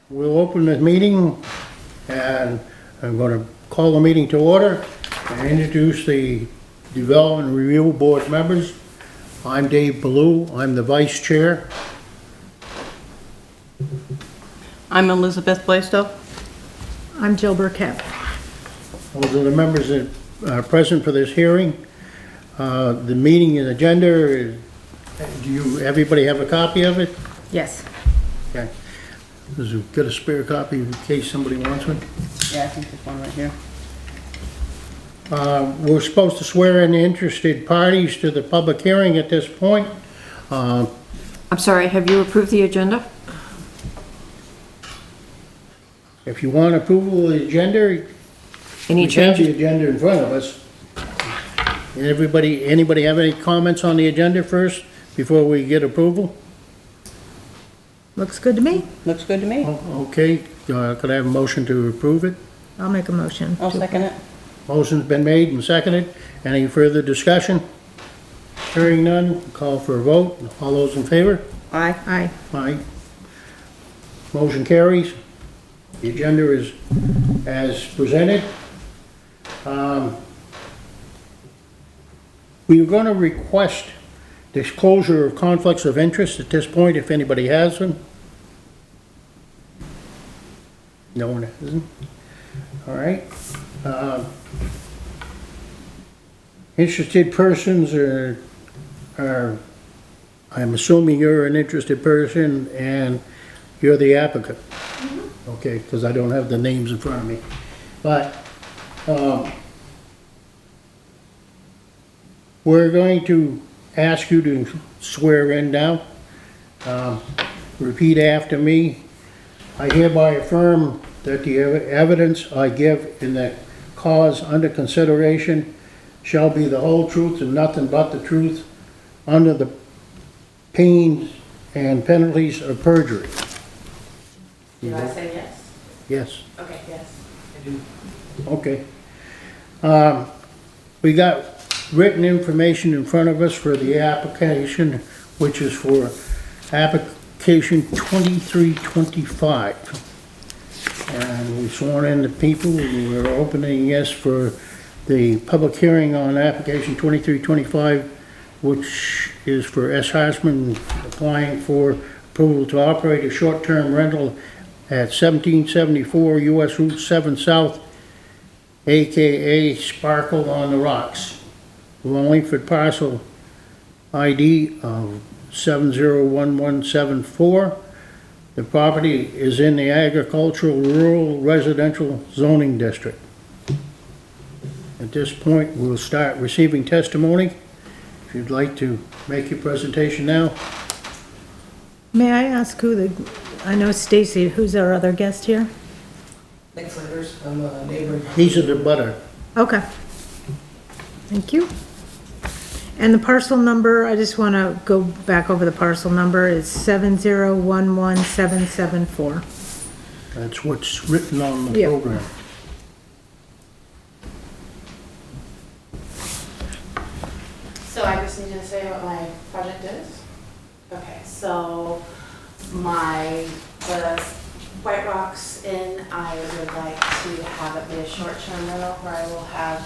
We'll open the meeting, and I'm going to call the meeting to order and introduce the Development Review Board members. I'm Dave Ballou, I'm the Vice Chair. I'm Elizabeth Blaisdell. I'm Jill Burkett. Those are the members that are present for this hearing. The meeting and agenda, everybody have a copy of it? Yes. Okay. Does it get a spare copy in case somebody wants one? Yeah, I think there's one right here. We're supposed to swear in the interested parties to the public hearing at this point. I'm sorry, have you approved the agenda? If you want approval of the agenda, Any we have the changes? agenda in front of us. Anybody have any comments on the agenda first, before we get approval? Looks good to me. Looks good to me. Okay, could I have a motion to approve it? I'll make a motion. I'll second it. Motion's been made and seconded. Any further discussion? Hearing none, call for a vote. All those in favor? Aye. Aye. Aye. Motion carries. The agenda is as presented. We are going to request disclosure of conflicts of interest at this point, if anybody has them. No one hasn't? All right. Interested persons are, I'm assuming you're an interested person and you're the applicant. Okay, because I don't have the names in front of me. But, we're going to ask you to swear in now. Repeat after me. I hereby affirm that the evidence I give in the cause under consideration shall be the whole truth and nothing but the truth, under the pains and penalties of perjury. Do I say yes? Yes. Okay, yes. Okay. We got written information in front of us for the application, which is for application 2325. And we've sworn in the people, we're opening yes for the public hearing on application 2325, which is for S. Harshman applying for approval to operate a short-term rental at 1774 US Route 7 South, AKA Sparkle on the Rocks. Wallingford parcel ID of 701174. The property is in the agricultural rural residential zoning district. At this point, we'll start receiving testimony. If you'd like to make your presentation now. May I ask I know Stacy, who's our other guest here? Nick Flavors, I'm a neighbor. He's the butter. Okay. Thank you. And the parcel number, I just want to go back over the parcel number, is 7011774. That's what's written on the Yeah. program. So I just need to say what my project is? Okay, so the White Rocks Inn, I would like to have it be a short-term rental where I will have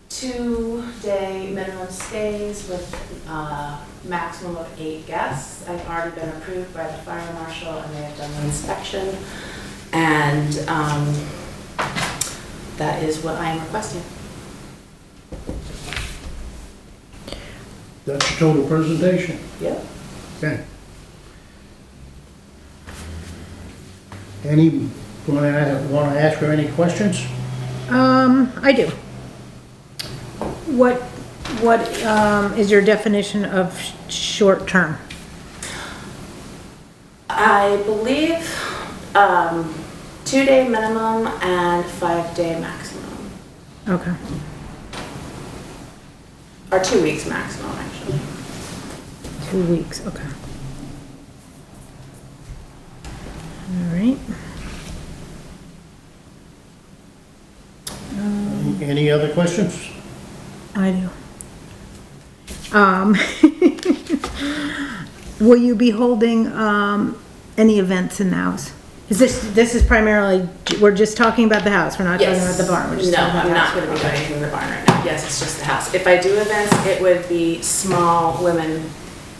2-day minimum stays with a maximum of 8 guests. I've already been approved by the fire marshal and they have done the inspection. And that is what I am requesting. That's the total presentation. Yep. Okay. Want to ask her any questions? I do. What is your definition of short term? I believe 2-day minimum and 5-day maximum. Okay. Or 2 weeks maximum, actually. 2 weeks, okay. All right. Any other questions? I do. Will you be holding any events in the house? This is primarily, we're just talking about the house, we're not talking about the barn, we're just No, talking about I'm the not house. gonna be doing anything in the barn right now. Yes, it's just the house. If I do events, it would be small women,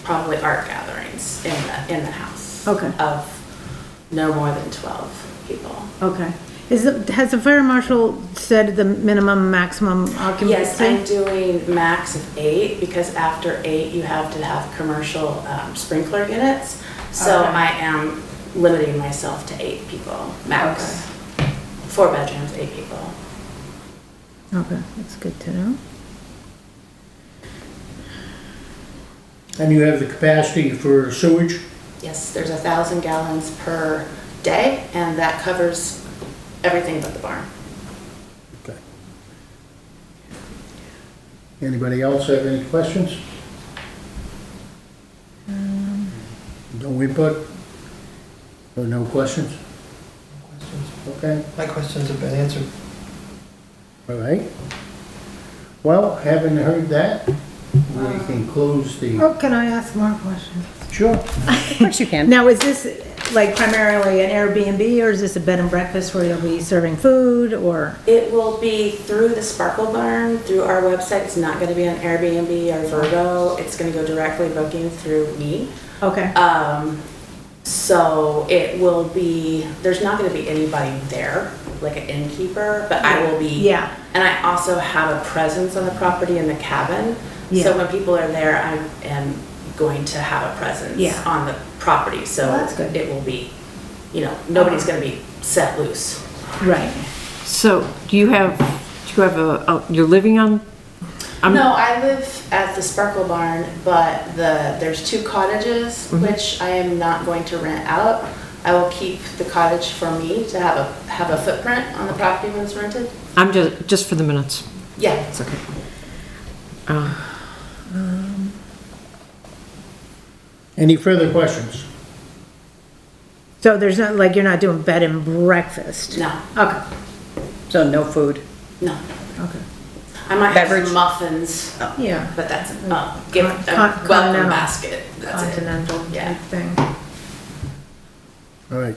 probably art gatherings in the house. Okay. Of no more than 12 people. Okay. Has the fire marshal said the minimum, maximum occupancy? Yes, I'm doing max of 8 because after 8 you have to have commercial sprinkler units. So Okay. I am limiting myself to 8 people, max. 4 bedrooms, 8 people. Okay, that's good to know. And you have the capacity for sewage? Yes, there's 1,000 gallons per day and that covers everything but the barn. Okay. Anybody else have any questions? No input? Or no questions? Questions? Okay, My questions have been answered. all right. Well, having heard that, we can close the, Oh, can I ask more questions? sure. Of course you can. Now, is this like primarily an Airbnb, or is this a bed and breakfast where you'll be serving food, or? It will be through the Sparkle Barn, through our website. It's not gonna be on Airbnb or Virgo. It's gonna go directly booking through me. Okay, So it will be, there's not gonna be anybody there, like an innkeeper, but I will be. Yeah. And I also have a presence on the property in the cabin. Yeah. So when people are there, I am going to have a presence Yeah. on the property. So Well, that's good. it will be, nobody's gonna be set loose. right. So, you're living on? No, I live at the Sparkle Barn, but there's 2 cottages, which I am not going to rent out. I will keep the cottage for me to have a footprint on the property when it's rented. I'm just for the minutes. Yeah. It's okay. Any further questions? So there's not, like, you're not doing bed and breakfast? No, Okay, So no food. no. okay. I might have Beverage? some muffins, Yeah, but that's a Continental. welcome basket. That's it. continental Yeah. type thing. All right.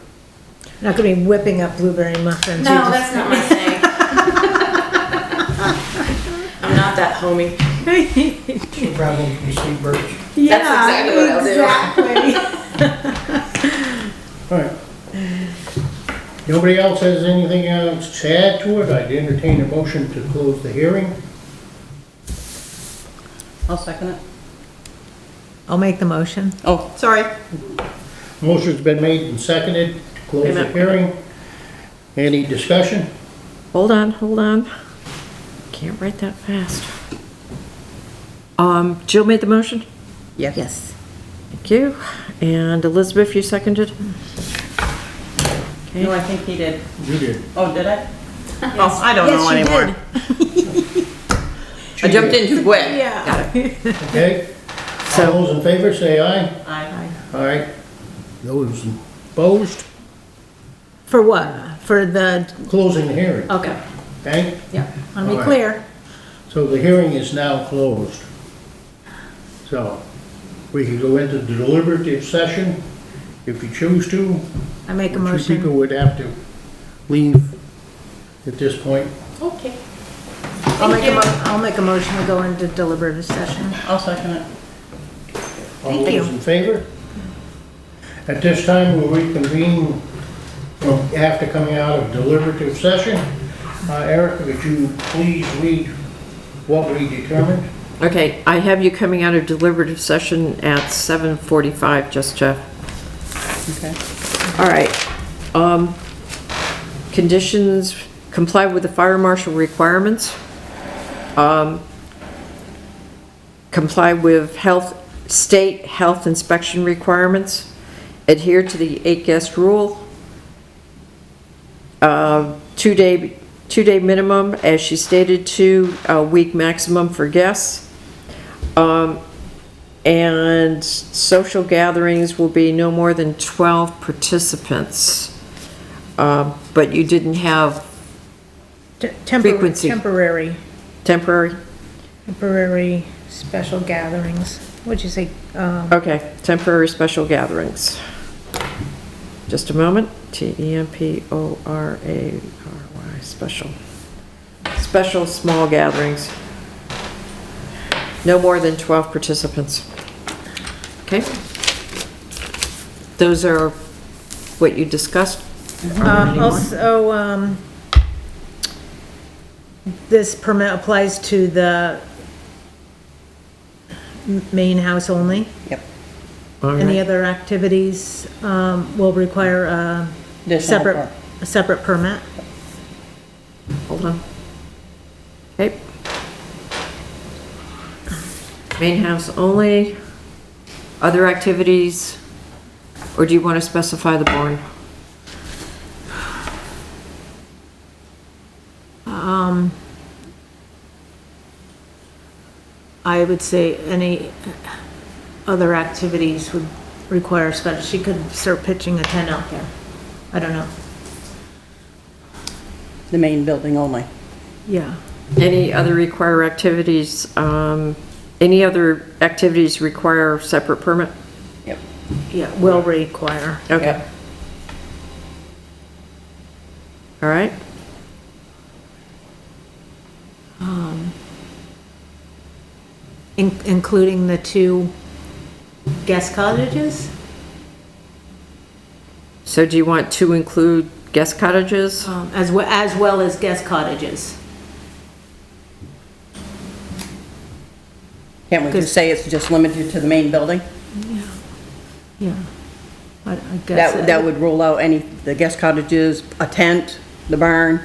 Not gonna be whipping up blueberry muffins. you No, just- that's not my thing. I'm not that homey. No problem from Sweet Birch. Yeah, exactly what I'll do. exactly. All right. Nobody else has anything else to add to it? I'd entertain a motion to close the hearing. I'll second it. I'll make the motion. Oh, sorry. Motion's been made and seconded to close the hearing. Any discussion? Hold on. Can't write that fast. Jill made the motion? Yes. Yes. Thank you. And Elizabeth, you seconded? No, Okay. I think he did. You did. Oh, did I? Oh, I don't Yes, know you anymore. I jumped in too quick. Yeah. Okay? All those in favor, say aye. Aye. All right. Those opposed? For what? For the, Closing the hearing, okay, okay? yeah, wanna be All right. clear. So the hearing is now closed. So we can go into the deliberative session if you choose to. I make a Two people motion. would have to leave at this point. Okay. I'll make a motion to go into deliberative session. I'll second it. All Thank you. those in favor? At this time, we'll reconvene after coming out of deliberative session. Erica, could you please read what we determined? Okay, I have you coming out of deliberative session at 7:45, just Jeff. Okay. All right. Conditions, comply with the fire marshal requirements. Comply with state health inspection requirements. Adhere to the 8-guest rule. Two-day minimum, as she stated, 2-week maximum for guests. And social gatherings will be no more than 12 participants. But you didn't have Frequency. Temporary temporary? special gatherings. What'd you say? Okay, temporary special gatherings. Just a moment. Temporary, special. Special small gatherings. No more than 12 participants. Okay? Those are what you discussed? Also, this permit applies to the main house only. Yep. All Any right. other activities, will require a Additional separate permit. Hold on. Okay. Main house only. Other activities? Or do you want to specify the barn? I would say any other activities would require special, she could start pitching a tent out there. I don't know. The main building only. Yeah. Any other require activities, any other activities require separate permit? Yep. Yeah, will require. Okay. Yep. All right. Including the 2 guest cottages? So do you want to include guest cottages? As well as guest cottages. Can't we just say it's just limited to the main building? Yeah. I guess. That would rule out the guest cottages, a tent, the barn.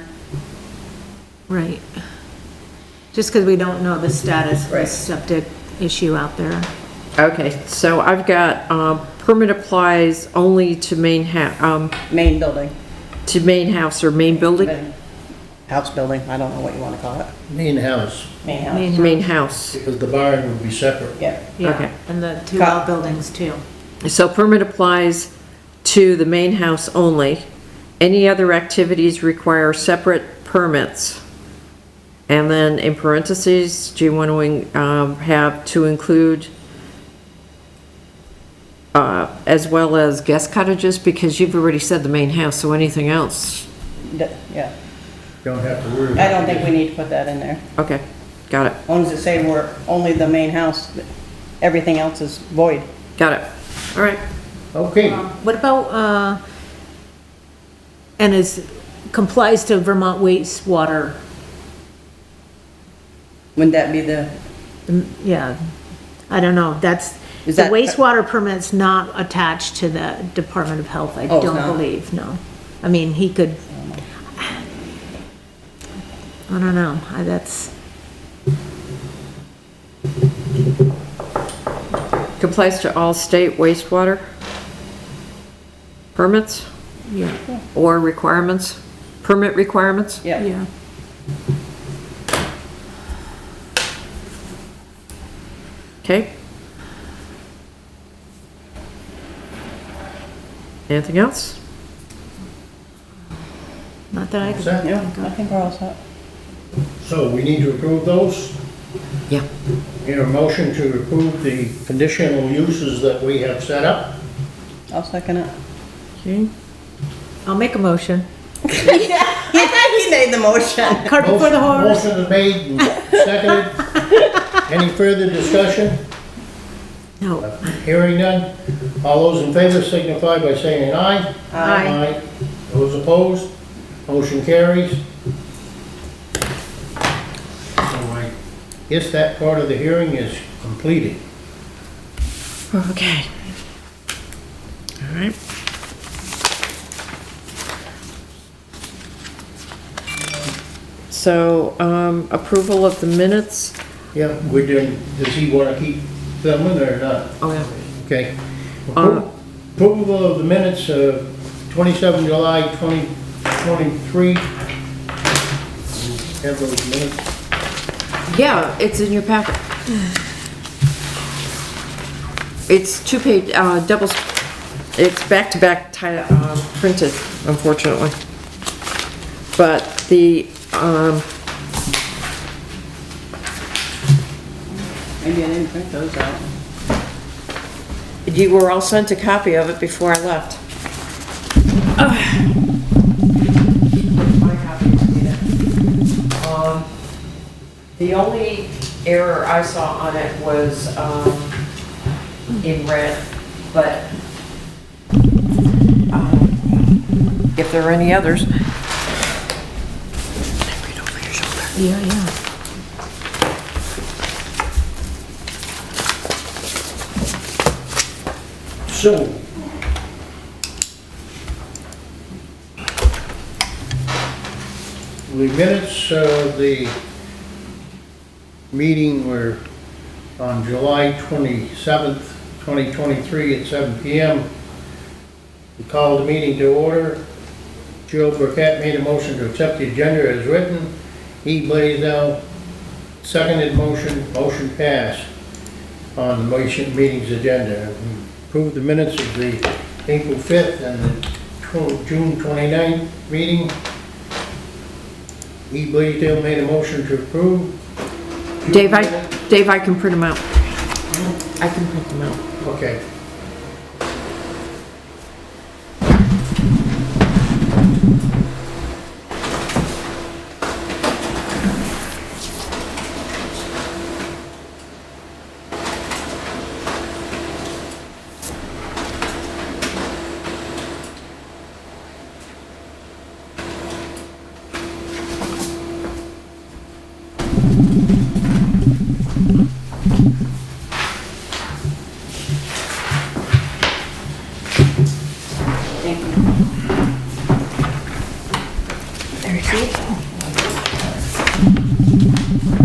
Right. Just because we don't know the status of the Right. septic issue out there. Okay, so I've got, permit applies only to Main building. to main house or main building? House building, I don't know what you want to call it. Main house, Main house. Main Main house. because the barn would be separate. Yeah. Yeah, Okay. and the 2 Got- outbuildings too. So permit applies to the main house only. Any other activities require separate permits. And then in parentheses, do you want to, have to include, as well as guest cottages? Because you've already said the main house, so anything else? Yeah. Don't have to worry. I don't think we need to put that in there. Okay, got it, As long as it say we're only the main house, everything else is void. got it. All right. Okay, What about, and complies to Vermont wastewater? Wouldn't that be the, Yeah, I don't know, that's, Is the that- wastewater permit's not attached to the Department of Health, I Oh, it's don't not? believe, no. I mean, he could, I don't know, that's, Complies to all state wastewater permits yeah, or requirements, permit requirements? yeah. yeah. Okay. Anything else? Not that I What's could. that? Yeah, I think we're all set. so we need to approve those. Yeah. Get a motion to approve the conditional uses that we have set up. I'll second it. Okay. I'll make a motion. He made the motion. Cart before the horse. Motion is made and seconded. Any further discussion? No. Hearing none. All those in favor signify by saying aye. Aye. Those opposed? Motion carries. So I guess that part of the hearing is completed. Okay. All right. So, approval of the minutes? Yeah, we did, does he want to keep filming or not? Oh, yeah. Okay. Uh, Approval of the minutes of 27 July 2023. Have those minutes? Yeah, it's in your packet. It's 2-page, double, it's back-to-back printed, unfortunately. But the, Maybe I didn't print those out. you were all sent a copy of it before I left. My copy is needed. The only error I saw on it was, in red, but, if there are any others. Yeah, yeah. So, the minutes of the meeting were on July 27th, 2023 at 7 PM. We called the meeting to order. Joe Burkett made a motion to accept the agenda as written. E. Blaisdell seconded motion passed on the meeting's agenda. We approved the minutes of the April 5th and the June 29th meeting. E. Blaisdell made a motion to approve. Dave, I can print them out. I can print them out. Okay.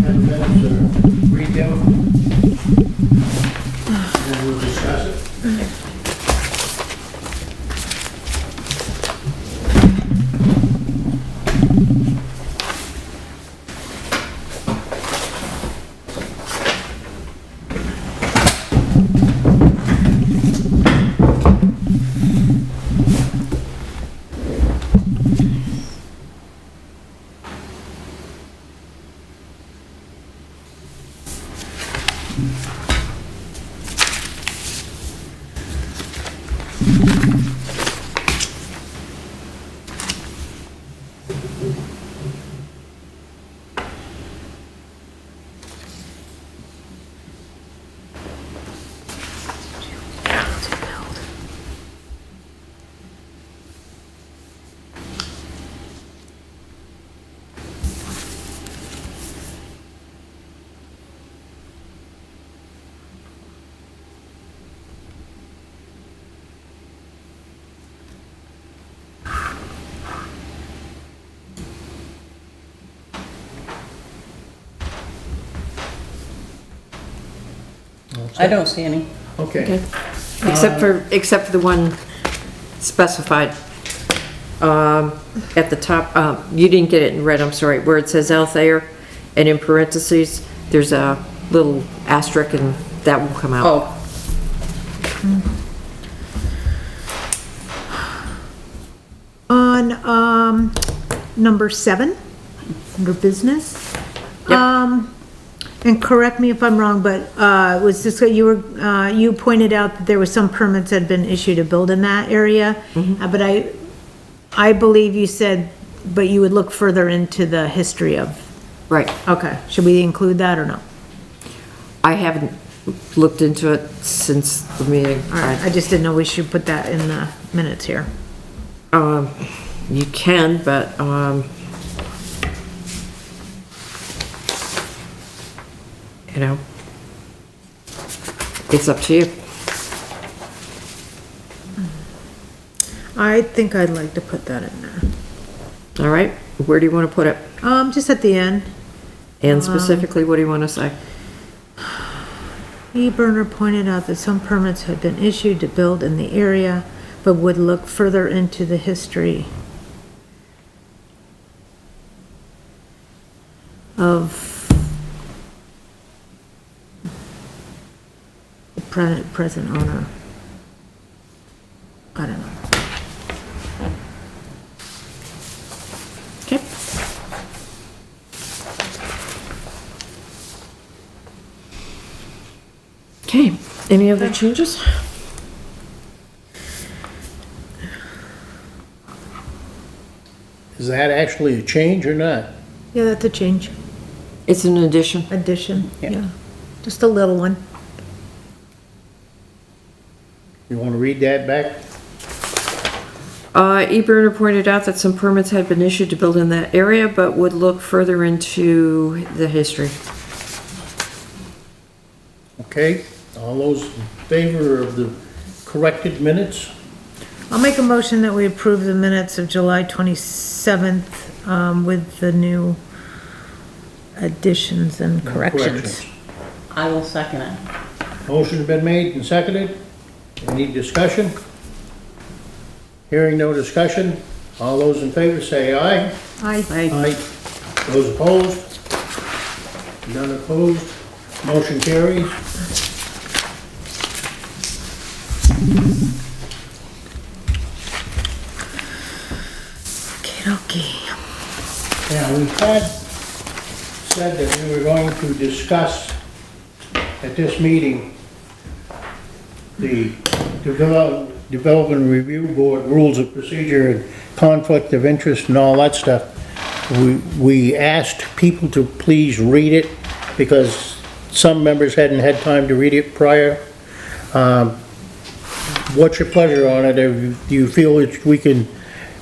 And minutes are read them. And we'll discuss it. I don't see any. Okay. Okay. Except for the one specified, at the top, you didn't get it in red, I'm sorry, where it says Althair, and in parentheses, there's a little asterisk and that will come out. Oh, On, number 7, under business. Yep. And correct me if I'm wrong, but, was this, you pointed out that there was some permits that had been issued to build in that area. But I believe you said, but you would look further into the history of, Right. okay, should we include that or no? I haven't looked into it since the meeting. All right, I just didn't know we should put that in the minutes here. You can, but, you know, it's up to you. I think I'd like to put that in there. All right, where do you want to put it? Just at the end. And specifically, what do you want to say? E. Berner pointed out that some permits had been issued to build in the area, but would look further into the history of the present owner. I don't know. Okay. Okay, any other changes? Is that actually a change or not? Yeah, that's a change, It's an addition. addition, Yeah. yeah. Just a little one. You wanna read that back? E. Burner pointed out that some permits had been issued to build in that area, but would look further into the history. Okay, all those in favor of the corrected minutes? I'll make a motion that we approve the minutes of July 27th, with the new additions and corrections. I will second it. Motion's been made and seconded. Any discussion? Hearing no discussion, all those in favor say aye. Aye. Aye. Those opposed? None opposed? Motion carries. Okay. Now, we had said that we were going to discuss at this meeting the Development Review Board Rules of Procedure and Conflict of Interest and all that stuff. We asked people to please read it because some members hadn't had time to read it prior. What's your pleasure on it? Do you feel that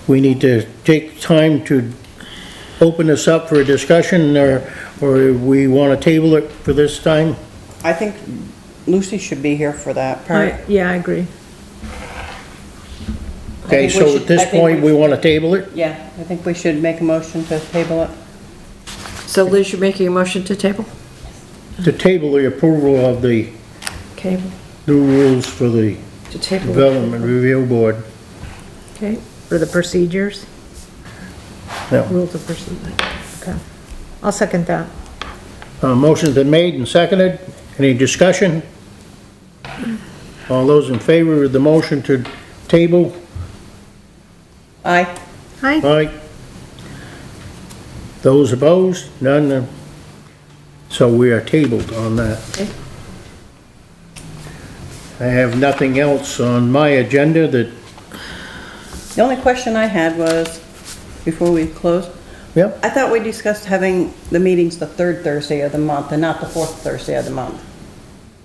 we need to take time to open this up for a discussion, or we want to table it for this time? I think Lucy should be here for that part. Yeah, I agree. Okay, think we so should- at this I think point, we we want to table it? Yeah, I think we should make a motion to table it. So Liz, you're making a motion to table? To table the approval of the Okay, new rules for the to table. Development Review Board. Okay, for the procedures, Now, rules of procedure. Okay. I'll second that. motion's been made and seconded. Any discussion? All those in favor of the motion to table? Aye. Aye. Aye. Those opposed? None. So we are tabled on that. Okay. I have nothing else on my agenda that, The only question I had was, before we close, yep, I thought we discussed having the meetings the third Thursday of the month and not the fourth Thursday of the month.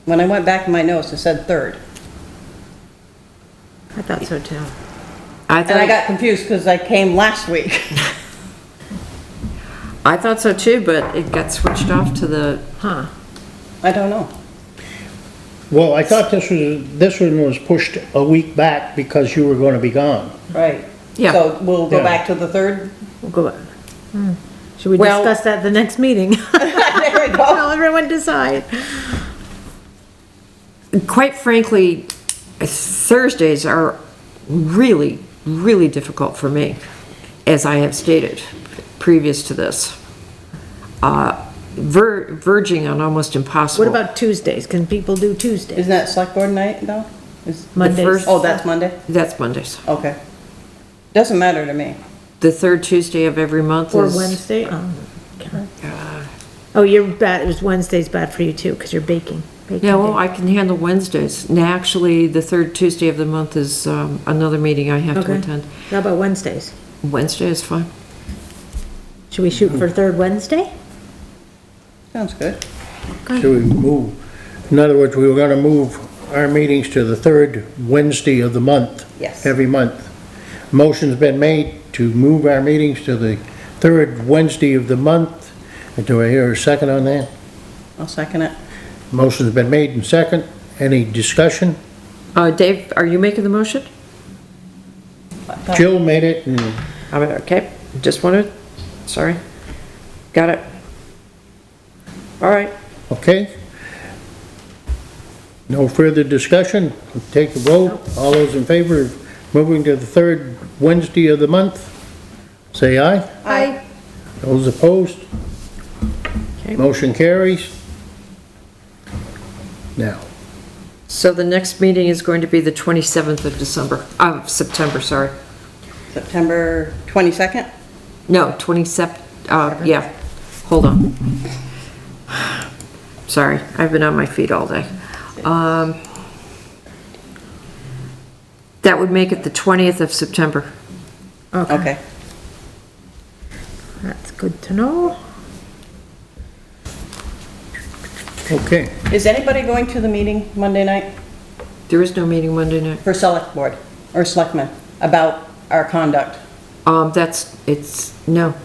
When I went back in my notes, it said third. I thought so too. I And I thought, got confused because I came last week. I thought so too, but it got switched off to the, Huh. I don't know. well, I thought this one was pushed a week back because you were gonna be gone. Right. Yeah. So we'll go Yeah. back to the third? We'll go, should we Well- discuss that at the next meeting? There we go. I'll everyone decide. quite frankly, Thursdays are really, really difficult for me, as I have stated previous to this. Verging on almost impossible. What about Tuesdays? Can people do Tuesdays? Isn't that select board night though? Is- Mondays? first- Oh, that's Monday? That's Mondays. Okay. Doesn't matter to me. The third Tuesday of every month Or is. Wednesday? Oh, okay. Oh, you're bad, it was Wednesday's bad for you too, because you're baking. Yeah, well, I can handle Wednesdays. And actually, the third Tuesday of the month is another meeting I have to Okay. attend. How about Wednesdays? Wednesday is fine. Should we shoot for third Wednesday? Sounds good. Should we move, in other words, we were gonna move our meetings to the third Wednesday of the month. Yes. Every month. Motion's been made to move our meetings to the third Wednesday of the month. And do I hear a second on that? I'll second it. Motion's been made and second. Any discussion? Dave, are you making the motion? Jill made it and Okay, just wanted, sorry. Got it. All right. okay. No further discussion. Take the vote. All those in favor of moving to the third Wednesday of the month, say aye. Aye. Those opposed? Okay. Motion carries. Now, So the next meeting is going to be the 27th of September, sorry. September 22nd? No, 27, yeah, hold on. Sorry, I've been on my feet all day. That would make it the 20th of September. Okay. That's good to know. Okay, Is anybody going to the meeting Monday night There is no meeting Monday night. for select board or selectmen about our conduct? No,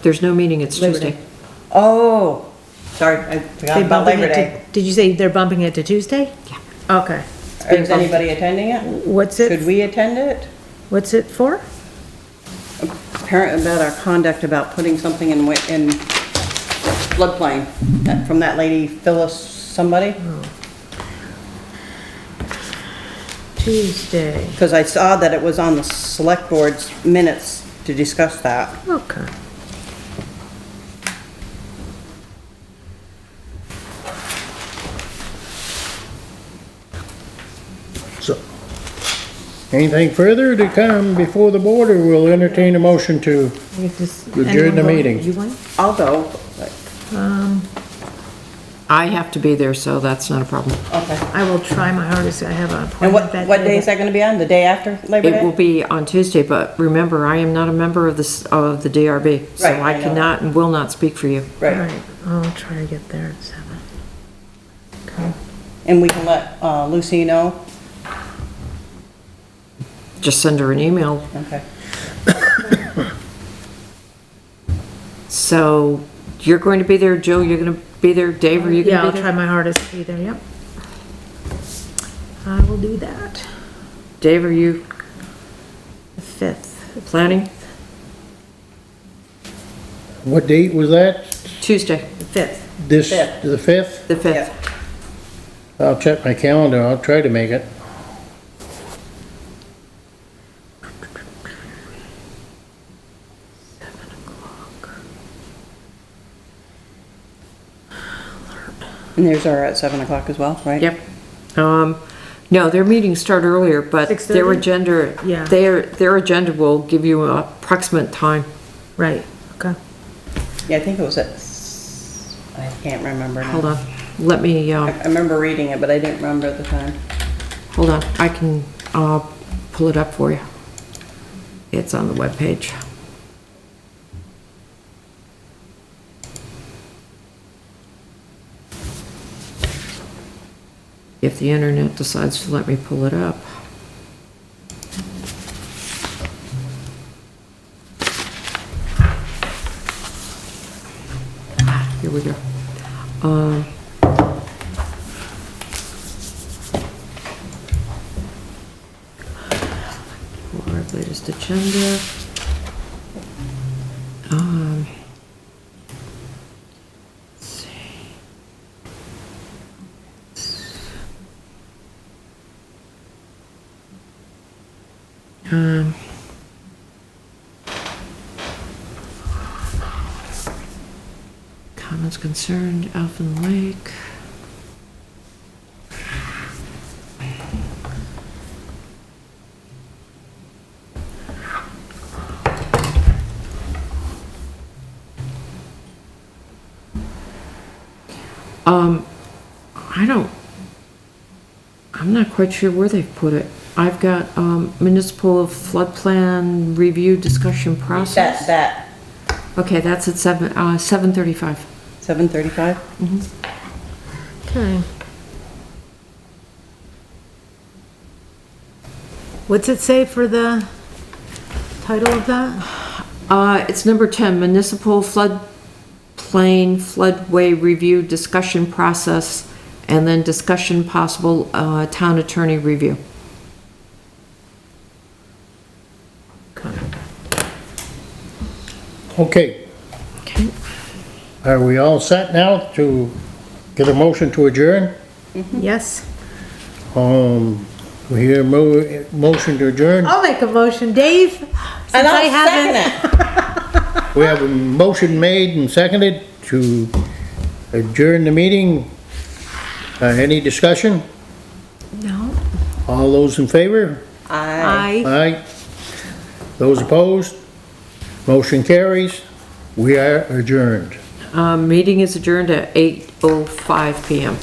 there's no meeting, it's Labor Tuesday. Day. Oh, sorry, I forgot They about bumping Labor it to- Day. Did you say they're bumping it to Tuesday? Yeah. Okay. Is anybody attending it? What's Should it, we attend it? what's it for? Apparent about our conduct about putting something in floodplain, from that lady Phyllis somebody? Tuesday. Because I saw that it was on the select board's minutes to discuss that. Okay. so, anything further to come before the board, or we'll entertain a motion to, We just- Adjourn anyone the go? meeting. You want? I'll go, but, I have to be there, so that's not a problem. okay. I will try my hardest. I have an And appointment that day. what day is that gonna be on? The day after Labor It will Day? be on Tuesday, but remember, I am not a member of the DRB, so Right, I I know. cannot and will not speak for you. All Right. right, I'll try to get there at 7. Okay. And we can let Lucy know? Just send her an email. Okay. So, you're going to be there, Joe, you're gonna be there, Dave, are you Yeah, gonna I'll be try there? my hardest to be there, yep. I will do that. Dave, are you The 5th. planning? what date was that? Tuesday, The 5th. This, Fifth. the 5th? the 5th. I'll check my calendar, I'll try to make it. And theirs are at 7 o'clock as well, right? Yep. No, their meetings start earlier, but their 6:30? agenda, Yeah. their agenda will give you an approximate time. Right, okay. Yeah, I think it was I can't remember now. Hold on, let me, I remember reading it, but I didn't remember at the time. hold on, I can, pull it up for you. It's on the webpage. If the internet decides to let me pull it up. Here we go. For our latest agenda. Let's see. Comments concerned, Elfin Lake. I'm not quite sure where they've put it. I've got, municipal flood plan review discussion process. That, Okay, that's at 7:35. 7:35? Okay. What's it say for the title of that? It's number 10, municipal floodplain floodway review discussion process, and then discussion possible, town attorney review. Okay, Okay. are we all set now to get a motion to adjourn? Yes? We hear motion to adjourn. I'll make a motion, Dave. Since And I I'll haven't- second it. We have a motion made and seconded to adjourn the meeting. Any discussion? No. All those in favor? Aye. I. Aye. Those opposed? Motion carries. We are adjourned. Meeting is adjourned at 8:05 PM.